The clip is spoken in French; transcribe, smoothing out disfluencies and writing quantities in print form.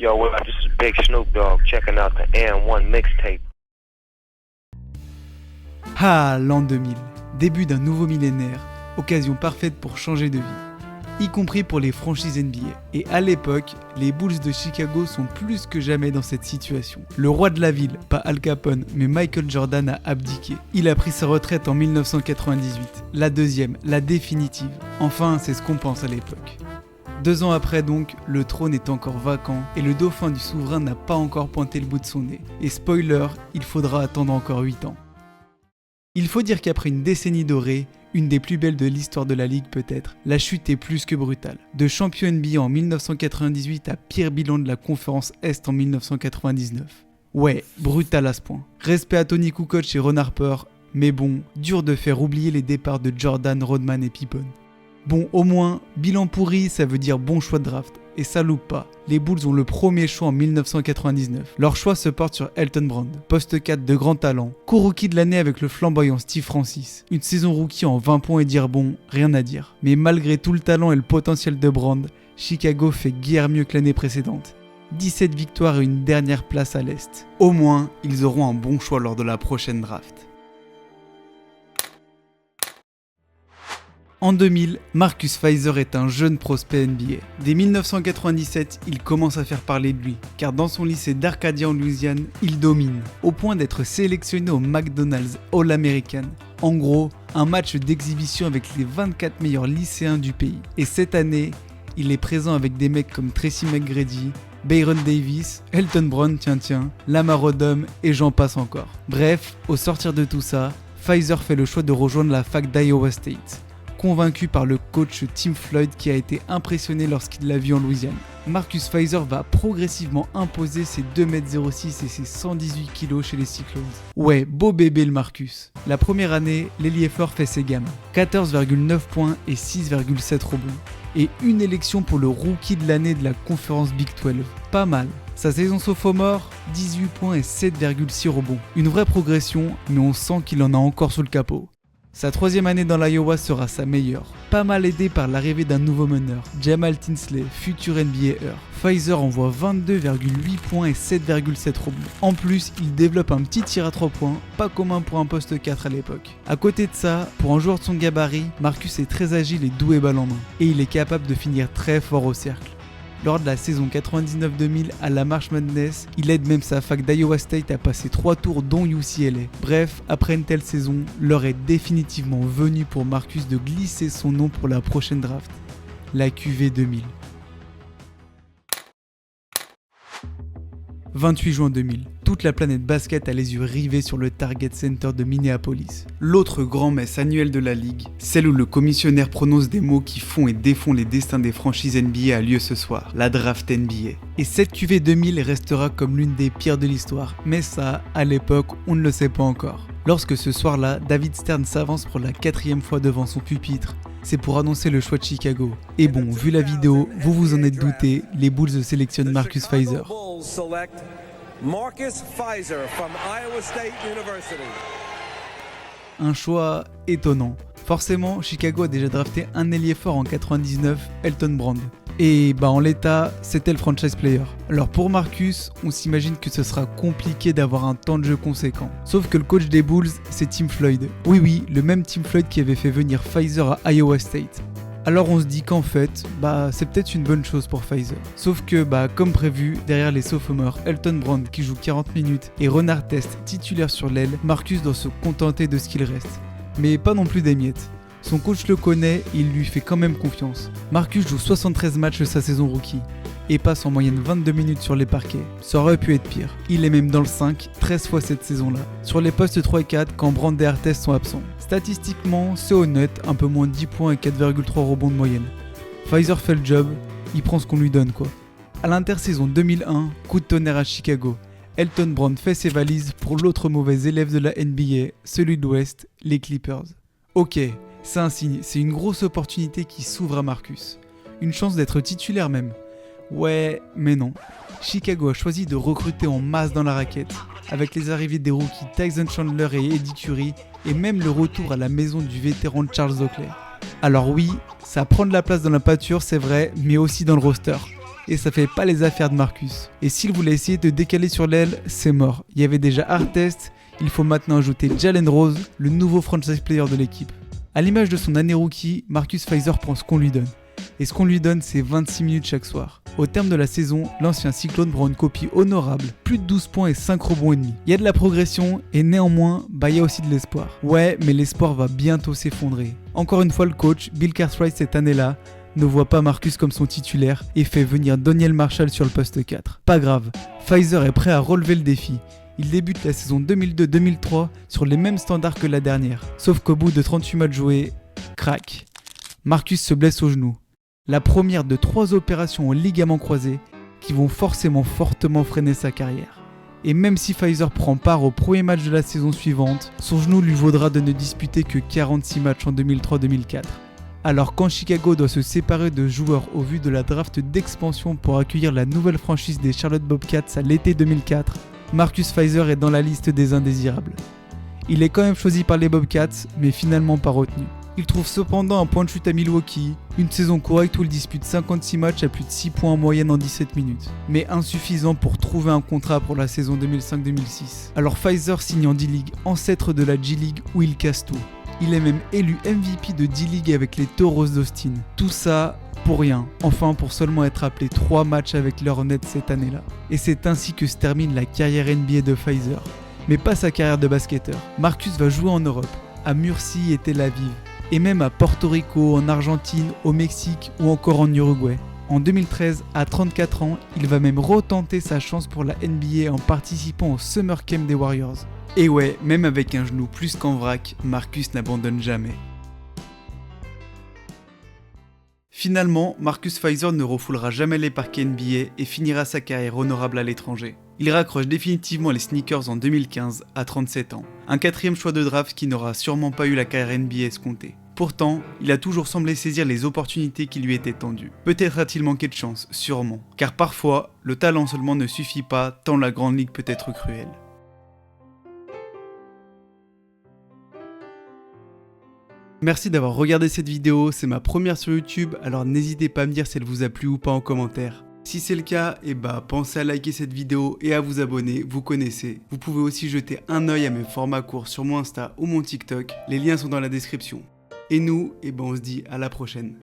Yo, what up? This is Big Snoop Dogg checking out the AM1 mixtape. Ah, l'an 2000, début d'un nouveau millénaire, occasion parfaite pour changer de vie, y compris pour les franchises NBA. Et à l'époque, les Bulls de Chicago sont plus que jamais dans cette situation. Le roi de la ville, pas Al Capone, mais Michael Jordan a abdiqué. Il a pris sa retraite en 1998, la deuxième, la définitive. Enfin, c'est ce qu'on pense à l'époque. 2 ans après donc, le trône est encore vacant et le dauphin du souverain n'a pas encore pointé le bout de son nez. Et spoiler, il faudra attendre encore 8 ans. Il faut dire qu'après une décennie dorée, une des plus belles de l'histoire de la ligue peut-être, la chute est plus que brutale. De champion NBA en 1998 à pire bilan de la conférence Est en 1999. Ouais, brutal à ce point. Respect à Tony Kukoc et Ron Harper, mais bon, dur de faire oublier les départs de Jordan, Rodman et Pippen. Bon, au moins, bilan pourri, ça veut dire bon choix de draft. Et ça loupe pas, les Bulls ont le premier choix en 1999. Leur choix se porte sur Elton Brand, poste 4 de grand talent, co-rookie de l'année avec le flamboyant Steve Francis. Une saison rookie en 20 points et dire bon, rien à dire. Mais malgré tout le talent et le potentiel de Brand, Chicago fait guère mieux que l'année précédente. 17 victoires et une dernière place à l'Est. Au moins, ils auront un bon choix lors de la prochaine draft. En 2000, Marcus Fizer est un jeune prospect NBA. Dès 1997, il commence à faire parler de lui, car dans son lycée d'Arcadia en Louisiane, il domine, au point d'être sélectionné au McDonald's All-American. En gros, un match d'exhibition avec les 24 meilleurs lycéens du pays. Et cette année, il est présent avec des mecs comme Tracy McGrady, Baron Davis, Elton Brand, Lamar Odom et j'en passe encore. Bref, au sortir de tout ça, Fizer fait le choix de rejoindre la fac d'Iowa State, convaincu par le coach Tim Floyd qui a été impressionné lorsqu'il l'a vu en Louisiane. Marcus Fizer va progressivement imposer ses 2m06 et ses 118 kg chez les Cyclones. Ouais, beau bébé le Marcus. La première année, l'ailier fort fait ses gammes. 14,9 points et 6,7 rebonds. Et une élection pour le rookie de l'année de la conférence Big 12. Pas mal. Sa saison sophomore, 18 points et 7,6 rebonds. Une vraie progression, mais on sent qu'il en a encore sous le capot. Sa troisième année dans l'Iowa sera sa meilleure, pas mal aidé par l'arrivée d'un nouveau meneur, Jamal Tinsley, futur NBAer. Fizer envoie 22,8 points et 7,7 rebonds. En plus, il développe un petit tir à 3 points, pas commun pour un poste 4 à l'époque. À côté de ça, pour un joueur de son gabarit, Marcus est très agile et doué balle en main, et il est capable de finir très fort au cercle. Lors de la saison 99-2000 à la March Madness, il aide même sa fac d'Iowa State à passer 3 tours dont UCLA. Bref, après une telle saison, l'heure est définitivement venue pour Marcus de glisser son nom pour la prochaine draft, la QV 2000. 28 juin 2000, toute la planète basket a les yeux rivés sur le Target Center de Minneapolis. L'autre grand-messe annuelle de la ligue, celle où le commissionnaire prononce des mots qui font et défont les destins des franchises NBA a lieu ce soir, la draft NBA. Et cette QV 2000 restera comme l'une des pires de l'histoire, mais ça, à l'époque, on ne le sait pas encore. Lorsque ce soir-là, David Stern s'avance pour la 4e fois devant son pupitre, c'est pour annoncer le choix de Chicago. Et bon, vu la vidéo, vous vous en êtes douté, les Bulls sélectionnent Marcus Fizer. Un choix étonnant. Forcément, Chicago a déjà drafté un ailier fort en 99, Elton Brand. Et en l'état, c'était le franchise player. Alors pour Marcus, on s'imagine que ce sera compliqué d'avoir un temps de jeu conséquent. Sauf que le coach des Bulls, c'est Tim Floyd. Oui, le même Tim Floyd qui avait fait venir Fizer à Iowa State. Alors on se dit qu'en fait, c'est peut-être une bonne chose pour Fizer. Sauf que, comme prévu, derrière les sophomores, Elton Brand qui joue 40 minutes et Ron Artest titulaire sur l'aile, Marcus doit se contenter de ce qu'il reste. Mais pas non plus des miettes. Son coach le connaît et il lui fait quand même confiance. Marcus joue 73 matchs de sa saison rookie et passe en moyenne 22 minutes sur les parquets. Ça aurait pu être pire. Il est même dans le 5, 13 fois cette saison-là. Sur les postes 3 et 4 quand Brand et Artest sont absents. Statistiquement, c'est honnête, un peu moins de 10 points et 4,3 rebonds de moyenne. Fizer fait le job, il prend ce qu'on lui donne quoi. À l'intersaison 2001, coup de tonnerre à Chicago. Elton Brand fait ses valises pour l'autre mauvais élève de la NBA, celui de l'Ouest, les Clippers. Ok, c'est un signe, c'est une grosse opportunité qui s'ouvre à Marcus. Une chance d'être titulaire même. Ouais, mais non. Chicago a choisi de recruter en masse dans la raquette, avec les arrivées des rookies Tyson Chandler et Eddie Curry, et même le retour à la maison du vétéran Charles Oakley. Alors oui, ça prend de la place dans la pâture, c'est vrai, mais aussi dans le roster. et ça fait pas les affaires de Marcus. Et s'il voulait essayer de décaler sur l'aile, c'est mort. Il y avait déjà Artest, il faut maintenant ajouter Jalen Rose, le nouveau franchise player de l'équipe. A l'image de son année rookie, Marcus Fizer prend ce qu'on lui donne. Et ce qu'on lui donne, c'est 26 minutes chaque soir. Au terme de la saison, l'ancien Cyclone prend une copie honorable, plus de 12 points et 5 rebonds et demi. Il y a de la progression et néanmoins, il y a aussi de l'espoir. Ouais, mais l'espoir va bientôt s'effondrer. Encore une fois, le coach, Bill Cartwright cette année-là, ne voit pas Marcus comme son titulaire et fait venir Doniel Marshall sur le poste 4. Pas grave, Fizer est prêt à relever le défi. Il débute la saison 2002-2003 sur les mêmes standards que la dernière. Sauf qu'au bout de 38 matchs joués, crac. Marcus se blesse au genou. La première de 3 opérations au ligament croisé qui vont forcément fortement freiner sa carrière. Et même si Fizer prend part au premier match de la saison suivante, son genou lui vaudra de ne disputer que 46 matchs en 2003-2004. Alors quand Chicago doit se séparer de joueurs au vu de la draft d'expansion pour accueillir la nouvelle franchise des Charlotte Bobcats à l'été 2004, Marcus Fizer est dans la liste des indésirables. Il est quand même choisi par les Bobcats, mais finalement pas retenu. Il trouve cependant un point de chute à Milwaukee, une saison correcte où il dispute 56 matchs à plus de 6 points en moyenne en 17 minutes, mais insuffisant pour trouver un contrat pour la saison 2005-2006. Alors Fizer signe en D-League, ancêtre de la G-League où il casse tout. Il est même élu MVP de D-League avec les Toros d'Austin. Tout ça pour rien, enfin pour seulement être appelé 3 matchs avec les Hornets cette année-là. Et c'est ainsi que se termine la carrière NBA de Fizer. Mais pas sa carrière de basketteur. Marcus va jouer en Europe, à Murcie et Tel Aviv, et même à Porto Rico, en Argentine, au Mexique ou encore en Uruguay. En 2013, à 34 ans, il va même retenter sa chance pour la NBA en participant au Summer Camp des Warriors. Et ouais, même avec un genou plus qu'en vrac, Marcus n'abandonne jamais. Finalement, Marcus Fizer ne refoulera jamais les parquets NBA et finira sa carrière honorable à l'étranger. Il raccroche définitivement les sneakers en 2015 à 37 ans. Un 4e choix de draft qui n'aura sûrement pas eu la carrière NBA escomptée. Pourtant, il a toujours semblé saisir les opportunités qui lui étaient tendues. Peut-être a-t-il manqué de chance, sûrement. Car parfois, le talent seulement ne suffit pas tant la grande ligue peut être cruelle. Merci d'avoir regardé cette vidéo, c'est ma première sur YouTube, alors n'hésitez pas à me dire si elle vous a plu ou pas en commentaire. Si c'est le cas, pensez à liker cette vidéo et à vous abonner, vous connaissez. Vous pouvez aussi jeter un œil à mes formats courts sur mon Insta ou mon TikTok, les liens sont dans la description. Et nous, on se dit à la prochaine.